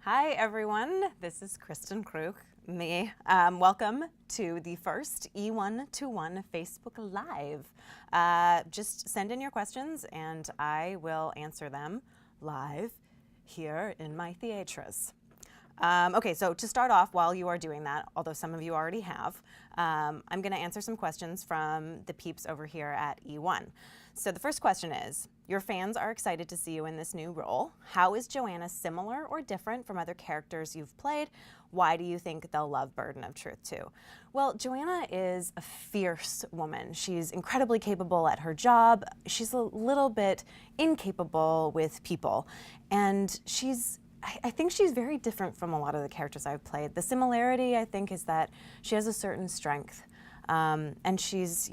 Hi everyone, this is Kristin Kreuk, me. Welcome to the first eOne to One Facebook Live. Just send in your questions and I will answer them live here in my theatres. Okay, so to start off, while you are doing that, although some of you already have, I'm going to answer some questions from the peeps over here at eOne. So the first question is, your fans are excited to see you in this new role. How is Johanna similar or different from other characters you've played? Why do you think they'll love Burden of Truth too? Well, Johanna is a fierce woman. She's incredibly capable at her job. She's a little bit incapable with people. And I think she's very different from a lot of the characters I've played. The similarity, I think, is that she has a certain strength. And she's,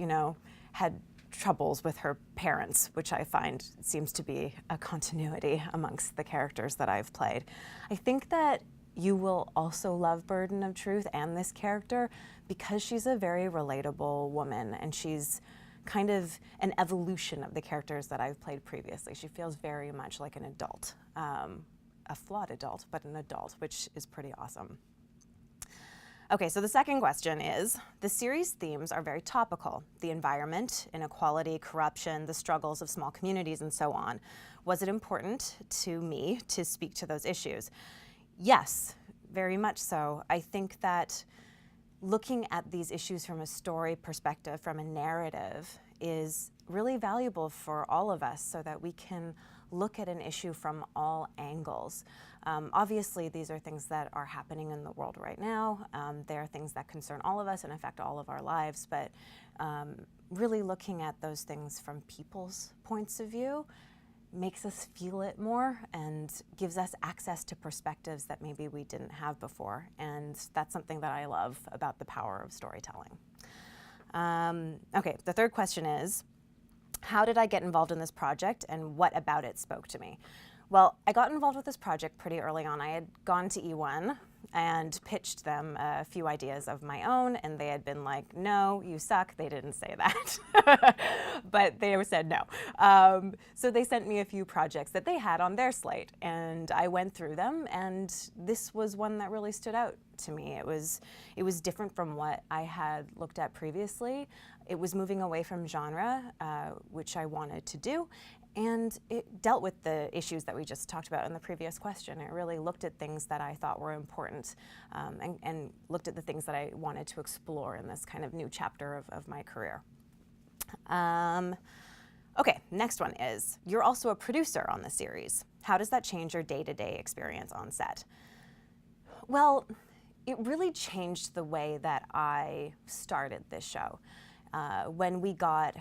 had troubles with her parents, which I find seems to be a continuity amongst the characters that I've played. I think that you will also love Burden of Truth and this character because she's a very relatable woman, and she's kind of an evolution of the characters that I've played previously. She feels very much like an adult. A flawed adult, but an adult, which is pretty awesome. Okay, so the second question is, the series themes are very topical. The environment, inequality, corruption, the struggles of small communities, and so on. Was it important to me to speak to those issues? Yes, very much so. I think that looking at these issues from a story perspective, from a narrative, is really valuable for all of us so that we can look at an issue from all angles. Obviously, these are things that are happening in the world right now. They are things that concern all of us and affect all of our lives, but really looking at those things from people's points of view makes us feel it more and gives us access to perspectives that maybe we didn't have before. And that's something that I love about the power of storytelling. Okay, the third question is, how did I get involved in this project and what about it spoke to me? Well, I got involved with this project pretty early on. I had gone to eOne and pitched them a few ideas of my own, and they had been like, no, you suck. They didn't say that, but they said no. So they sent me a few projects that they had on their slate, and I went through them, and this was one that really stood out to me. It was different from what I had looked at previously. It was moving away from genre, which I wanted to do, and it dealt with the issues that we just talked about in the previous question. It really looked at things that I thought were important and looked at the things that I wanted to explore in this kind of new chapter of my career. Okay, next one is, you're also a producer on the series. How does that change your day-to-day experience on set? Well, it really changed the way that I started this show. When we got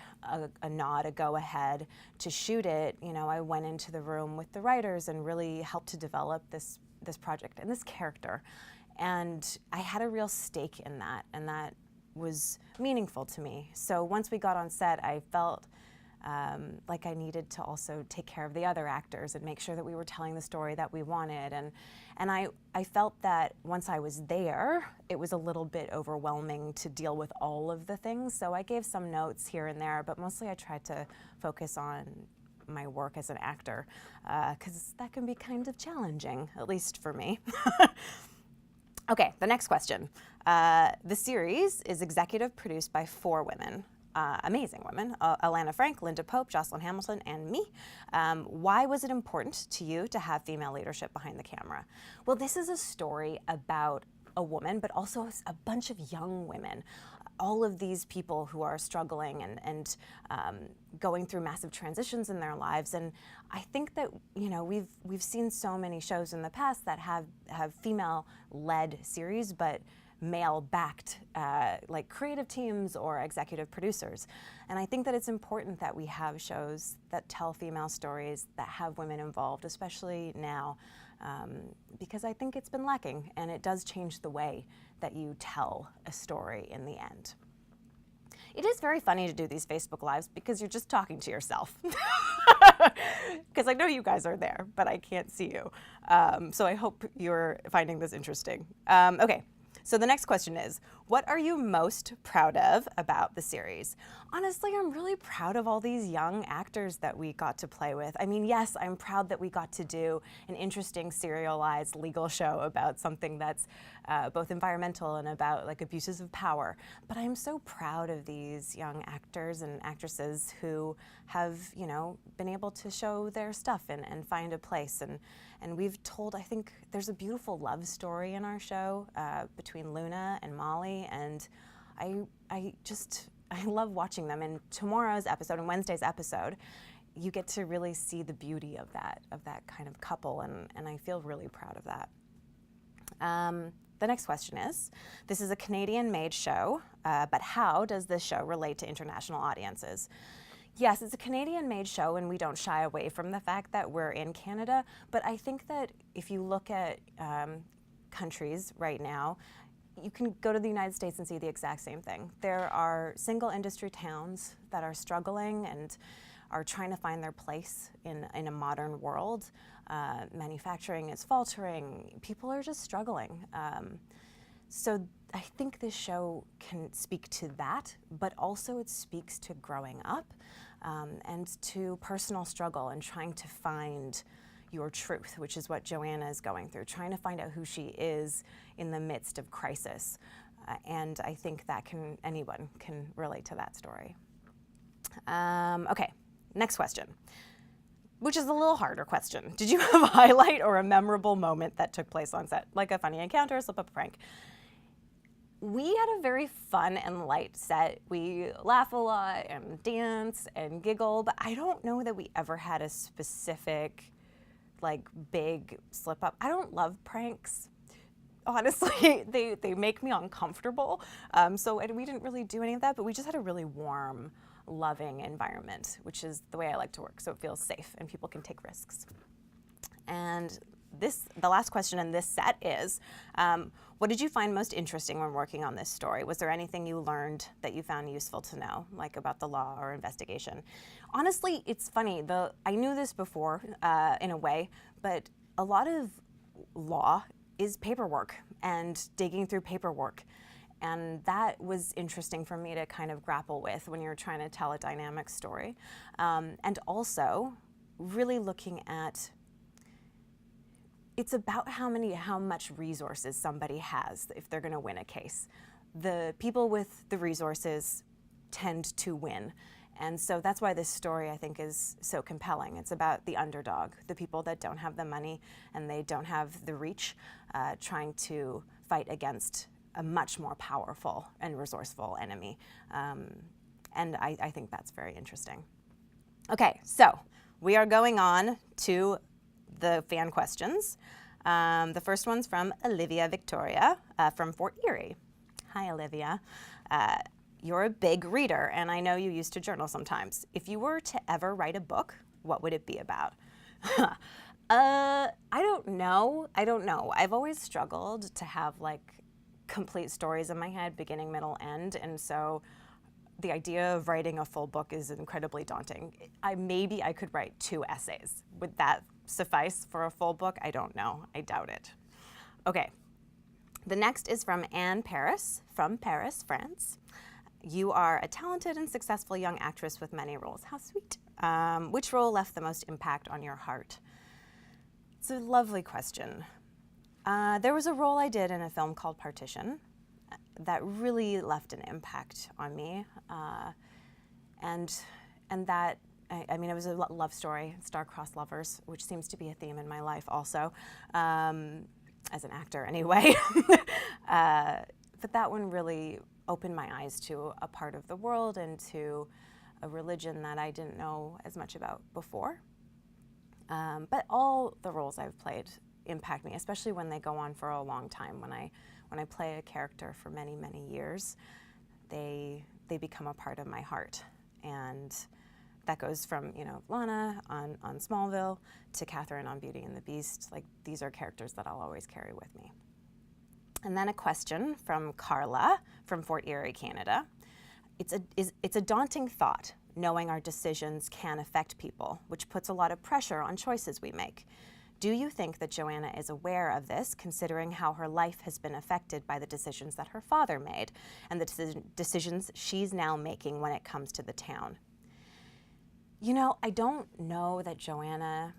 a nod, a go-ahead to shoot it, I went into the room with the writers and really helped to develop this project and this character. And I had a real stake in that, and that was meaningful to me. So once we got on set, I felt like I needed to also take care of the other actors and make sure that we were telling the story that we wanted. And I felt that once I was there, it was a little bit overwhelming to deal with all of the things. So I gave some notes here and there, but mostly I tried to focus on my work as an actor, because that can be kind of challenging, at least for me. Okay, the next question. The series is executive produced by 4 women. Amazing women, Alana Frank, Linda Pope, Jocelyn Hamilton, and me. Why was it important to you to have female leadership behind the camera? Well, this is a story about a woman, but also a bunch of young women. All of these people who are struggling and going through massive transitions in their lives. And I think that, we've seen so many shows in the past that have female-led series, but male-backed, like creative teams or executive producers. And I think that it's important that we have shows that tell female stories that have women involved, especially now, because I think it's been lacking, and it does change the way that you tell a story in the end. It is very funny to do these Facebook Lives because you're just talking to yourself. Because I know you guys are there, but I can't see you. So I hope you're finding this interesting. Okay. So the next question is, what are you most proud of about the series? Honestly, I'm really proud of all these young actors that we got to play with. I mean, yes, I'm proud that we got to do an interesting serialized legal show about something that's both environmental and about like abuses of power. But I'm so proud of these young actors and actresses who have, you know, been able to show their stuff and find a place. And we've told, I think there's a beautiful love story in our show between Luna and Molly, and I love watching them. In tomorrow's episode and Wednesday's episode, you get to really see the beauty of that kind of couple, and I feel really proud of that. The next question is, this is a Canadian-made show, but how does this show relate to international audiences? Yes, it's a Canadian-made show, and we don't shy away from the fact that we're in Canada, but I think that if you look at countries right now, you can go to the United States and see the exact same thing. There are single industry towns that are struggling and are trying to find their place in a modern world. Manufacturing is faltering. People are just struggling. So I think this show can speak to that, but also it speaks to growing up and to personal struggle and trying to find your truth, which is what Johanna is going through, trying to find out who she is in the midst of crisis. And I think that anyone can relate to that story. Okay, next question, which is a little harder question. Did you have a highlight or a memorable moment that took place on set, like a funny encounter, a slip-up prank? We had a very fun and light set. We laugh a lot and dance and giggle, but I don't know that we ever had a specific, like, big slip-up. I don't love pranks. Honestly, they make me uncomfortable. So we didn't really do any of that, but we just had a really warm, loving environment, which is the way I like to work, so it feels safe and people can take risks. And the last question in this set is, what did you find most interesting when working on this story? Was there anything you learned that you found useful to know, like about the law or investigation? Honestly, it's funny. I knew this before in a way, but a lot of law is paperwork and digging through paperwork. And that was interesting for me to kind of grapple with when you're trying to tell a dynamic story. And also really looking at, it's about how much resources somebody has if they're gonna win a case. The people with the resources tend to win. And so that's why this story, I think, is so compelling. It's about the underdog, the people that don't have the money and they don't have the reach, trying to fight against a much more powerful and resourceful enemy. And I think that's very interesting. Okay, so we are going on to the fan questions. The first one's from Olivia Victoria from Fort Erie. Hi, Olivia. You're a big reader, and I know you used to journal sometimes. If you were to ever write a book, what would it be about? I don't know. I've always struggled to have like complete stories in my head, beginning, middle, end, and so the idea of writing a full book is incredibly daunting. Maybe I could write 2 essays. Would that suffice for a full book? I don't know. I doubt it. Okay. The next is from Anne Paris from Paris, France. You are a talented and successful young actress with many roles. How sweet. Which role left the most impact on your heart? It's a lovely question. There was a role I did in a film called Partition that really left an impact on me. And that, I mean, it was a love story, star-crossed lovers, which seems to be a theme in my life also, as an actor anyway. But that one really opened my eyes to a part of the world and to a religion that I didn't know as much about before. But all the roles I've played impact me, especially when they go on for a long time. When I play a character for many, many years, they become a part of my heart. And that goes from, you know, Lana on Smallville to Catherine on Beauty and the Beast. Like, these are characters that I'll always carry with me. And then a question from Carla from Fort Erie, Canada. It's a daunting thought, knowing our decisions can affect people, which puts a lot of pressure on choices we make. Do you think that Johanna is aware of this, considering how her life has been affected by the decisions that her father made and the decisions she's now making when it comes to the town? You know, I don't know that Johanna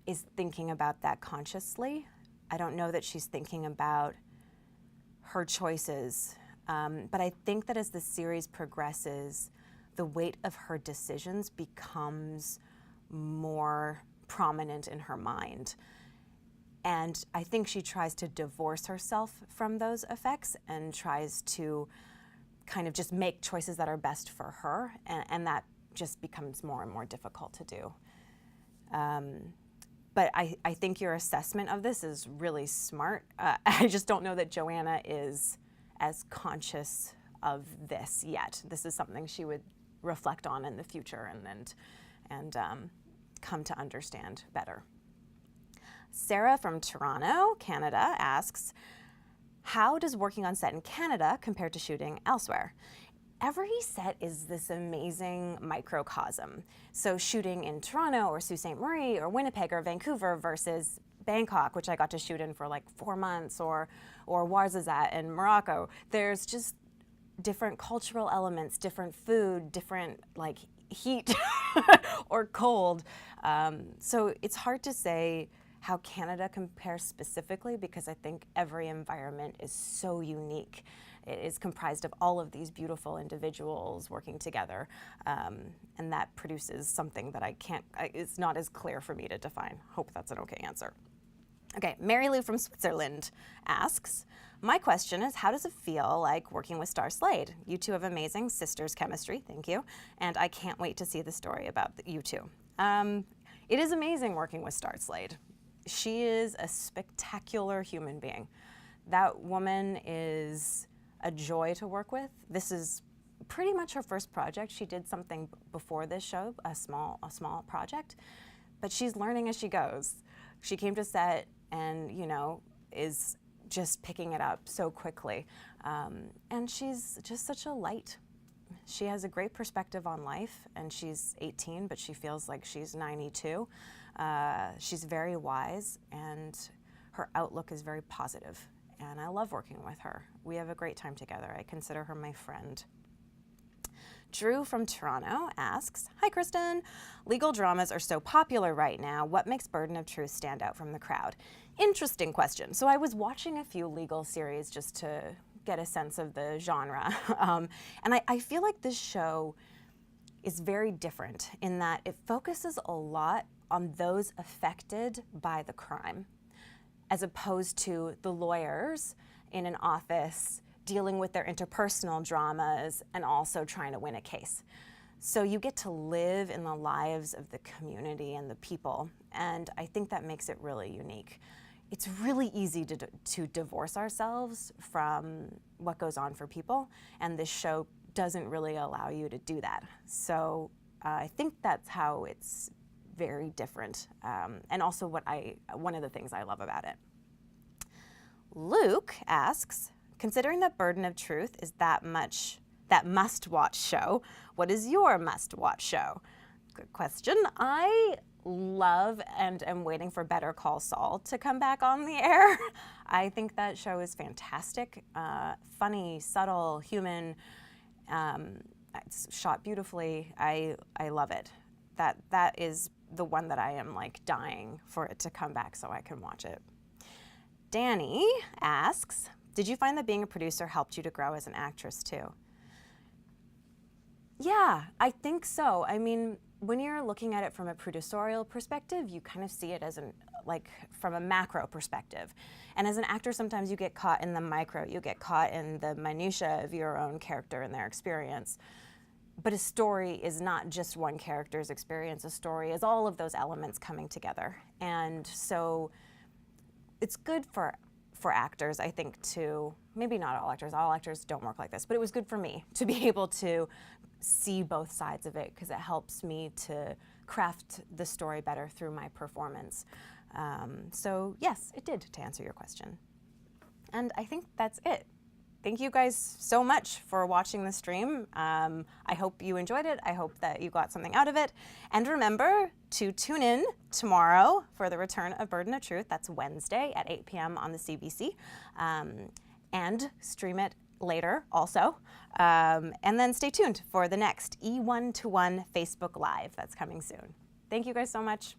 is thinking about that consciously. I don't know that she's thinking about her choices. But I think that as the series progresses, the weight of her decisions becomes more prominent in her mind. And I think she tries to divorce herself from those effects and tries to kind of just make choices that are best for her. And that just becomes more and more difficult to do. But I think your assessment of this is really smart. I just don't know that Johanna is as conscious of this yet. This is something she would reflect on in the future and come to understand better. Sarah from Toronto, Canada asks, how does working on set in Canada compare to shooting elsewhere? Every set is this amazing microcosm. So shooting in Toronto or Sault Ste. Marie or Winnipeg or Vancouver versus Bangkok, which I got to shoot in for like 4 months, or Ouarzazate in Morocco. There's just different cultural elements, different food, different like heat or cold. So it's hard to say how Canada compares specifically because I think every environment is so unique. It is comprised of all of these beautiful individuals working together, and that produces something that it's not as clear for me to define. Hope that's an okay answer. Okay, Mary Lou from Switzerland asks, my question is, how does it feel like working with Star Slade? You two have amazing sisters chemistry, thank you, and I can't wait to see the story about you two. It is amazing working with Star Slade. She is a spectacular human being. That woman is a joy to work with. This is pretty much her first project. She did something before this show, a small project, but she's learning as she goes. She came to set and, you know, is just picking it up so quickly. And she's just such a light. She has a great perspective on life, and she's 18, but she feels like she's 92. She's very wise, and her outlook is very positive. And I love working with her. We have a great time together. I consider her my friend. Drew from Toronto asks, hi Kristin, legal dramas are so popular right now. What makes Burden of Truth stand out from the crowd? Interesting question. So I was watching a few legal series just to get a sense of the genre. And I feel like this show is very different in that it focuses a lot on those affected by the crime, as opposed to the lawyers in an office dealing with their interpersonal dramas and also trying to win a case. So you get to live in the lives of the community and the people, and I think that makes it really unique. It's really easy to divorce ourselves from what goes on for people, and this show doesn't really allow you to do that. So I think that's how it's very different, and also one of the things I love about it. Luke asks, considering that Burden of Truth is that must-watch show, what is your must-watch show? Good question. I love and am waiting for Better Call Saul to come back on the air. I think that show is fantastic, funny, subtle, human. It's shot beautifully. I love it. That is the one that I am like dying for it to come back so I can watch it. Danny asks, did you find that being a producer helped you to grow as an actress too? Yeah, I think so. I mean, when you're looking at it from a producerial perspective, you kind of see it as from a macro perspective. And as an actor, sometimes you get caught in the micro, you get caught in the minutia of your own character and their experience. But a story is not just one character's experience. A story is all of those elements coming together. And so it's good for actors, I think, to, maybe not all actors don't work like this, but it was good for me to be able to see both sides of it because it helps me to craft the story better through my performance. So yes, it did, to answer your question. And I think that's it. thank you guys so much for watching the stream. I hope you enjoyed it. I hope that you got something out of it. And remember to tune in tomorrow for the return of Burden of Truth. That's Wednesday at 8 p.m. on the CBC. And stream it later also. And then stay tuned for the next eOne to One Facebook Live that's coming soon. Thank you guys so much.